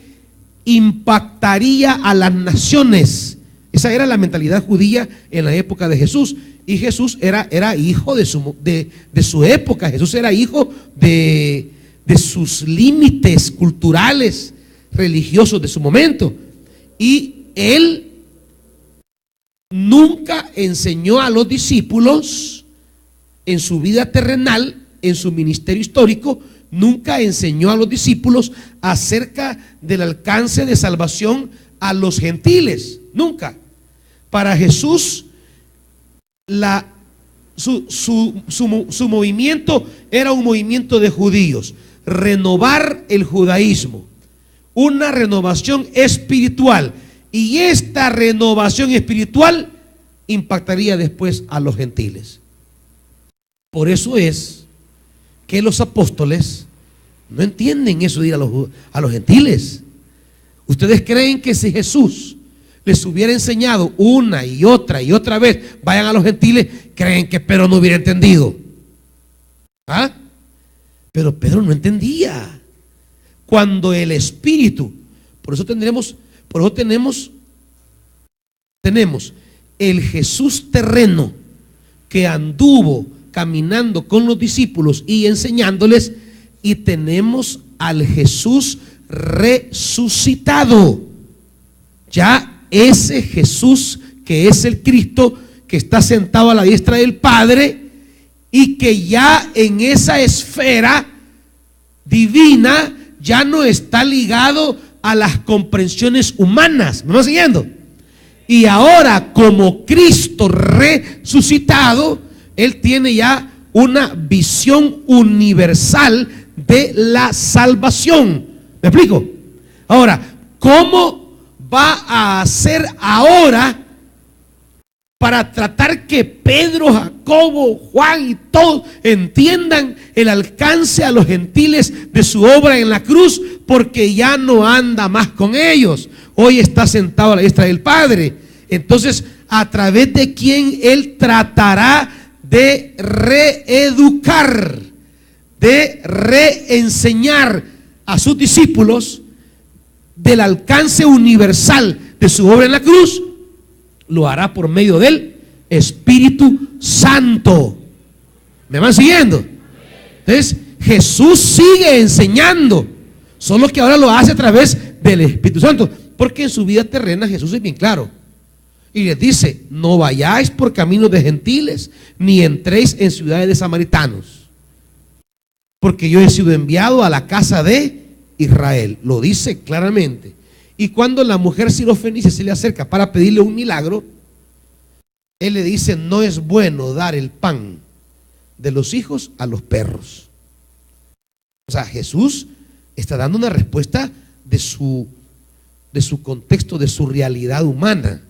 impactaría a las naciones. Esa era la mentalidad judía en la época de Jesús. Y Jesús era hijo de su época. Jesús era hijo de sus límites culturales, religiosos de su momento. Y él nunca enseñó a los discípulos en su vida terrenal, en su ministerio histórico, nunca enseñó a los discípulos acerca del alcance de salvación a los gentiles. Nunca. Para Jesús, su movimiento era un movimiento de judíos. Renovar el judaísmo, una renovación espiritual, y esta renovación espiritual impactaría después a los gentiles. Por eso es que los apóstoles no entienden eso de ir a los gentiles. ¿Ustedes creen que si Jesús les hubiera enseñado una y otra vez, vayan a los gentiles, creen que Pedro no hubiera entendido? ¿Ah? Pero Pedro no entendía. Cuando el Espíritu, por eso tenemos el Jesús terreno que anduvo caminando con los discípulos y enseñándoles, y tenemos al Jesús resucitado. Ya ese Jesús que es el Cristo, que está sentado a la diestra del Padre, y que ya en esa esfera divina ya no está ligado a las comprensiones humanas. ¿Me van siguiendo? Y ahora, como Cristo resucitado, Él tiene ya una visión universal de la salvación. ¿Me explico? Ahora, ¿cómo va a hacer ahora para tratar que Pedro, Jacobo, Juan y todos entiendan el alcance a los gentiles de su obra en la cruz? Porque ya no anda más con ellos. Hoy está sentado a la diestra del Padre. Entonces, ¿a través de quién Él tratará de reeducar, de reenseñar a sus discípulos del alcance universal de su obra en la cruz? Lo hará por medio del Espíritu Santo. ¿Me van siguiendo? Entonces, Jesús sigue enseñando, solo que ahora lo hace a través del Espíritu Santo, porque en su vida terrena Jesús es bien claro y les dice: no vayáis por caminos de gentiles, ni entréis en ciudades de samaritanos, porque yo he sido enviado a la casa de Israel. Lo dice claramente. Y cuando la mujer sirofenicia se le acerca para pedirle un milagro, Él le dice: no es bueno dar el pan de los hijos a los perros. O sea, Jesús está dando una respuesta de su contexto, de su realidad humana.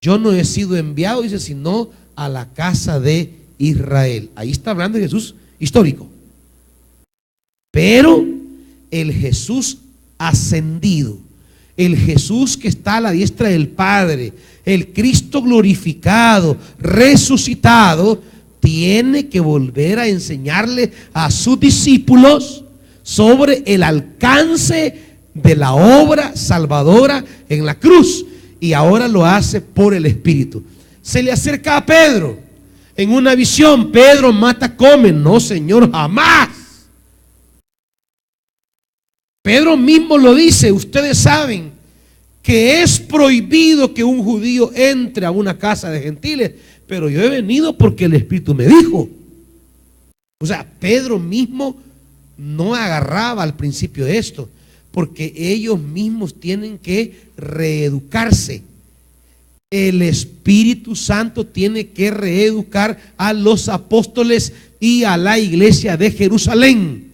Yo no he sido enviado, dice, sino a la casa de Israel. Ahí está hablando de Jesús histórico. Pero el Jesús ascendido, el Jesús que está a la diestra del Padre, el Cristo glorificado, resucitado, tiene que volver a enseñarle a sus discípulos sobre el alcance de la obra salvadora en la cruz. Y ahora lo hace por el Espíritu. Se le acerca a Pedro en una visión. Pedro, mata, come. No, Señor, jamás. Pedro mismo lo dice: ustedes saben que es prohibido que un judío entre a una casa de gentiles, pero yo he venido porque el Espíritu me dijo. O sea, Pedro mismo no agarraba al principio esto, porque ellos mismos tienen que reeducarse. El Espíritu Santo tiene que reeducar a los apóstoles y a la iglesia de Jerusalén,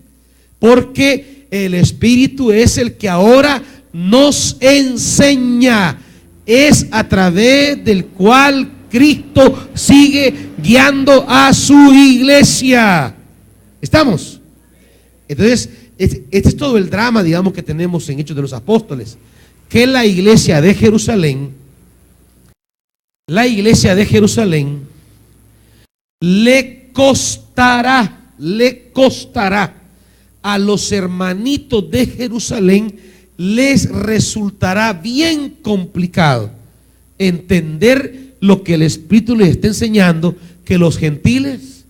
porque el Espíritu es el que ahora nos enseña, es a través del cual Cristo sigue guiando a su iglesia. ¿Estamos? Entonces, este es todo el drama, digamos, que tenemos en Hechos de los Apóstoles, que la iglesia de Jerusalén le costará a los hermanitos de Jerusalén, les resultará bien complicado entender lo que el Espíritu les está enseñando, que los gentiles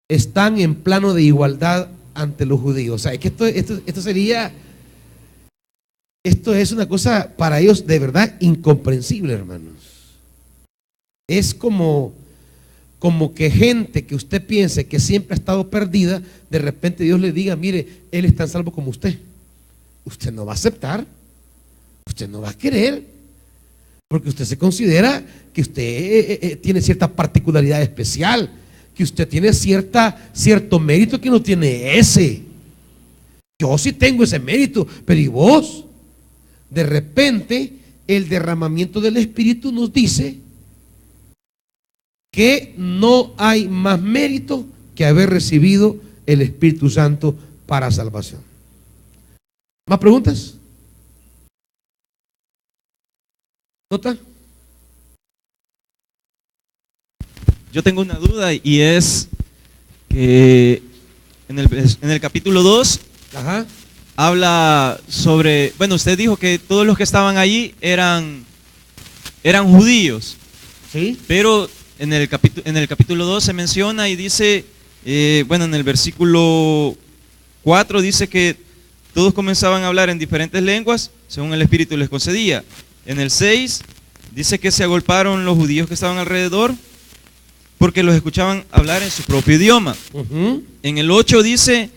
están en plano de igualdad ante los judíos. O sea, es que esto es una cosa para ellos de verdad incomprensible, hermanos. Es como que gente que usted piense que siempre ha estado perdida, de repente Dios le diga, mire, Él es tan salvo como usted. Usted no va a aceptar, usted no va a querer, porque usted se considera que usted tiene cierta particularidad especial, que usted tiene cierto mérito que no tiene ese. Yo sí tengo ese mérito, pero ¿y vos? De repente el derramamiento del Espíritu nos dice que no hay más mérito que haber recibido el Espíritu Santo para salvación. ¿Más preguntas? ¿Nota? Yo tengo una duda y es que en el capítulo 2 Ajá. habla sobre, bueno, usted dijo que todos los que estaban allí eran judíos, ¿Sí? pero en el capítulo 2 se menciona y dice, bueno, en el versículo 4 dice que todos comenzaban a hablar en diferentes lenguas según el Espíritu les concedía. En el 6 dice que se agolparon los judíos que estaban alrededor porque los escuchaban hablar en su propio idioma. En el 8 dice,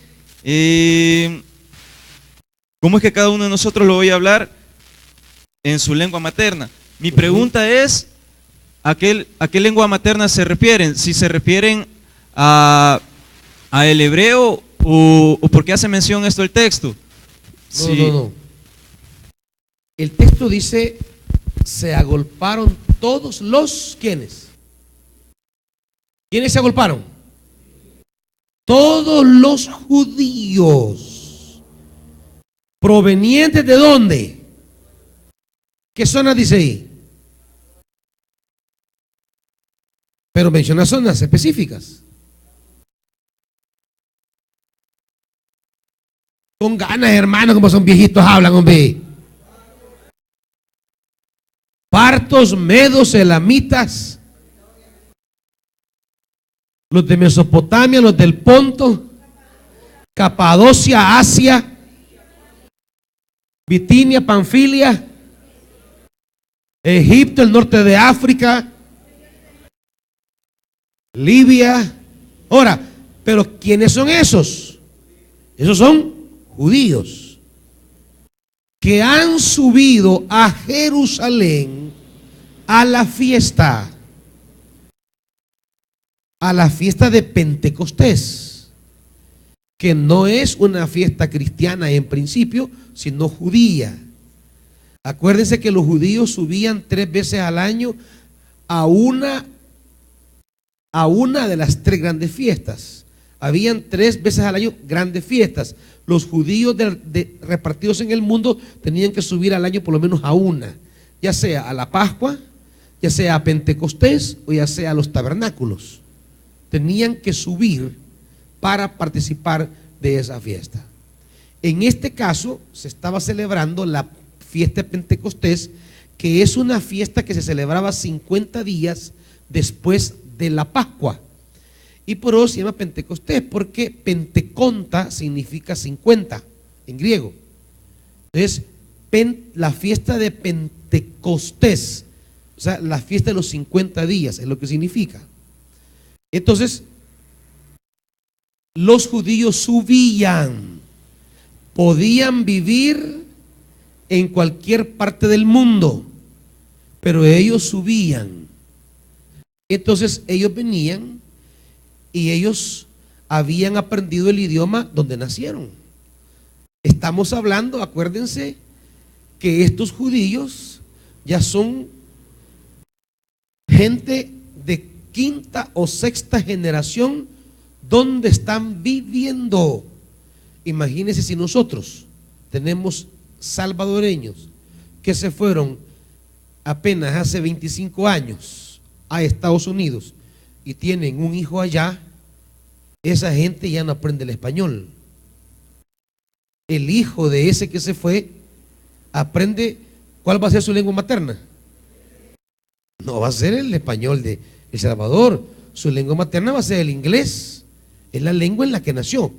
¿cómo es que cada uno de nosotros lo oye hablar en su lengua materna? Mi pregunta es, ¿a qué lengua materna se refieren? Si se refieren a el hebreo o por qué hace mención esto el texto. No. El texto dice, se agolparon todos los, ¿quiénes? ¿Quiénes se agolparon? Todos los judíos. ¿Provenientes de dónde? ¿Qué zona dice ahí? Pero menciona zonas específicas. Con ganas, hermano, como son viejitos hablan, hombre. Partos, medos, elamitas, los de Mesopotamia, los del Ponto, Capadocia, Asia, Bitinia, Panfilia, Egipto, el norte de África, Libia. Ahora, pero ¿quiénes son esos? Esos son judíos que han subido a Jerusalén a la fiesta de Pentecostés, que no es una fiesta cristiana en principio, sino judía. Acuérdense que los judíos subían 3 veces al año a una de las 3 grandes fiestas. Habían 3 veces al año grandes fiestas. Los judíos repartidos en el mundo tenían que subir al año por lo menos a una, ya sea a la Pascua, ya sea a Pentecostés o ya sea a los tabernáculos. Tenían que subir para participar de esa fiesta. En este caso se estaba celebrando la fiesta de Pentecostés, que es una fiesta que se celebraba 50 días después de la Pascua. Y por eso se llama Pentecostés, porque Penteconta significa 50 en griego. Entonces, la fiesta de Pentecostés, o sea, la fiesta de los 50 días, es lo que significa. Entonces, los judíos subían, podían vivir en cualquier parte del mundo, pero ellos subían. Entonces ellos venían y ellos habían aprendido el idioma donde nacieron. Estamos hablando, acuérdense, que estos judíos ya son gente de quinta o sexta generación donde están viviendo. Imagínense si nosotros tenemos salvadoreños que se fueron apenas hace 25 años a Estados Unidos y tienen un hijo allá, esa gente ya no aprende el español. El hijo de ese que se fue aprende, ¿cuál va a ser su lengua materna? No va a ser el español de El Salvador, su lengua materna va a ser el inglés, es la lengua en la que nació.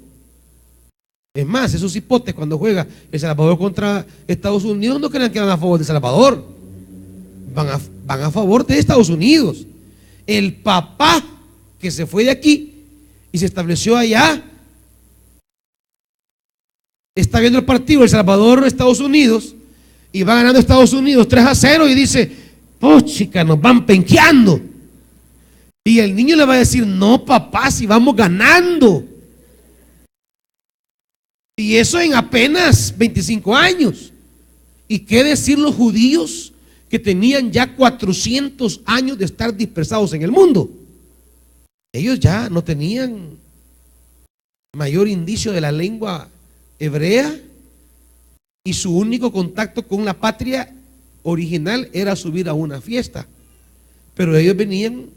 Es más, esos hipotes cuando juega El Salvador contra Estados Unidos no crean que van a favor de El Salvador, van a favor de Estados Unidos. El papá que se fue de aquí y se estableció allá está viendo el partido El Salvador Estados Unidos y va ganando Estados Unidos 3-0 y dice: oh chica, nos van penqueando. Y el niño le va a decir: no papá, si vamos ganando. Y eso en apenas 25 años. ¿Y qué decir los judíos que tenían ya 400 años de estar dispersados en el mundo? Ellos ya no tenían mayor indicio de la lengua hebrea y su único contacto con la patria original era subir a una fiesta. Pero ellos venían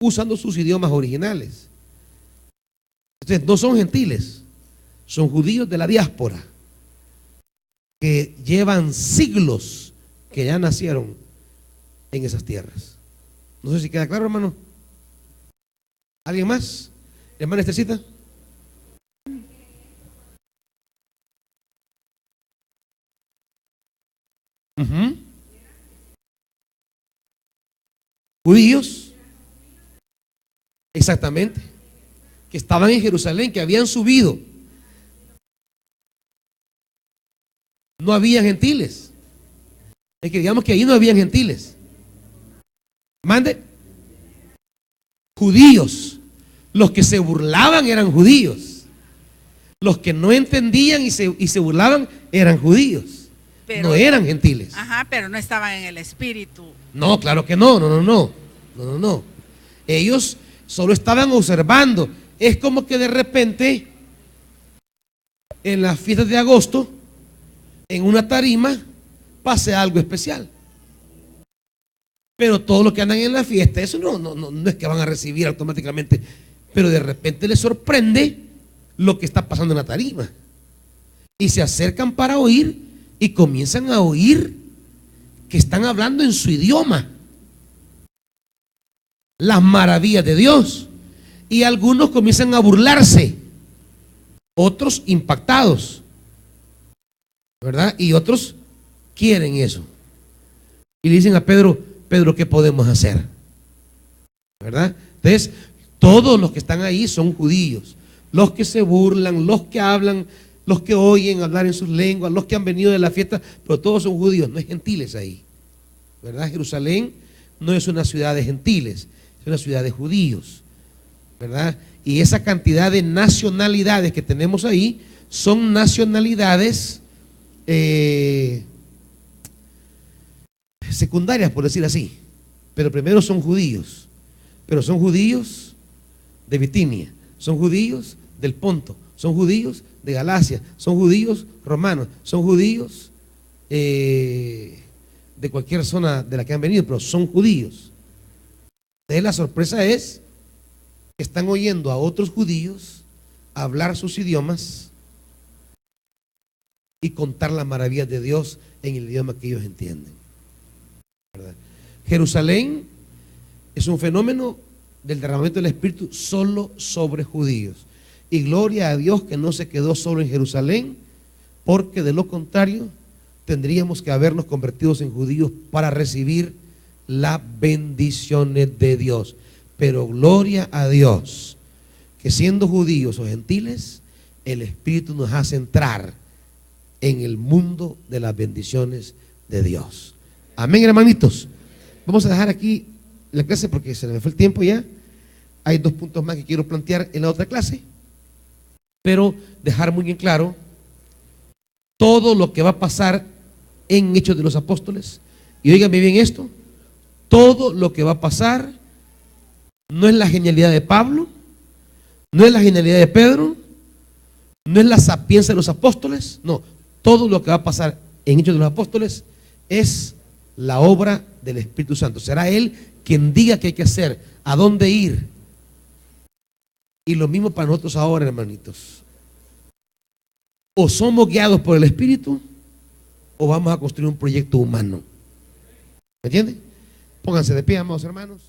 usando sus idiomas originales. Entonces no son gentiles, son judíos de la diáspora que llevan siglos que ya nacieron en esas tierras. No sé si queda claro, hermano. ¿Alguien más? Hermana Estecita. Judíos, exactamente, que estaban en Jerusalén, que habían subido. No había gentiles. Es que digamos que ahí no habían gentiles. Mande. Judíos. Los que se burlaban eran judíos. Los que no entendían y se burlaban eran judíos. Pero, no eran gentiles. Ajá, pero no estaban en el espíritu. No, claro que no. Ellos solo estaban observando. Es como que de repente en las fiestas de agosto, en una tarima, pase algo especial. Pero todos los que andan en la fiesta, eso no es que van a recibir automáticamente, pero de repente les sorprende lo que está pasando en la tarima. Y se acercan para oír y comienzan a oír que están hablando en su idioma las maravillas de Dios. Y algunos comienzan a burlarse, otros impactados, ¿verdad? Y otros quieren eso. Y le dicen a Pedro: Pedro, ¿qué podemos hacer? ¿Verdad? Entonces, todos los que están ahí son judíos. Los que se burlan, los que hablan, los que oyen hablar en sus lenguas, los que han venido de la fiesta, pero todos son judíos, no hay gentiles ahí. ¿Verdad? Jerusalén no es una ciudad de gentiles, es una ciudad de judíos. ¿Verdad? Y esa cantidad de nacionalidades que tenemos ahí son nacionalidades secundarias, por decir así. Pero primero son judíos. Pero son judíos de Bitinia, son judíos del Ponto, son judíos de Galacia, son judíos romanos, son judíos de cualquier zona de la que han venido, pero son judíos. Entonces la sorpresa es que están oyendo a otros judíos hablar sus idiomas y contar las maravillas de Dios en el idioma que ellos entienden. ¿Verdad? Jerusalén es un fenómeno del derramamiento del Espíritu solo sobre judíos. Y gloria a Dios que no se quedó solo en Jerusalén, porque de lo contrario tendríamos que habernos convertido en judíos para recibir las bendiciones de Dios. Pero gloria a Dios que siendo judíos o gentiles, el Espíritu nos hace entrar en el mundo de las bendiciones de Dios. Amén, hermanitos. Vamos a dejar aquí la clase porque se me fue el tiempo ya. Hay 2 puntos más que quiero plantear en la otra clase, pero dejar muy bien claro todo lo que va a pasar en Hechos de los Apóstoles. Y óigame bien esto, todo lo que va a pasar no es la genialidad de Pablo, no es la genialidad de Pedro, no es la sapiencia de los apóstoles, no, todo lo que va a pasar en Hechos de los Apóstoles es la obra del Espíritu Santo. Será Él quien diga qué hay que hacer, a dónde ir. Y lo mismo para nosotros ahora, hermanitos. O somos guiados por el Espíritu o vamos a construir un proyecto humano. ¿Me entienden? Pónganse de pie, amados hermanos.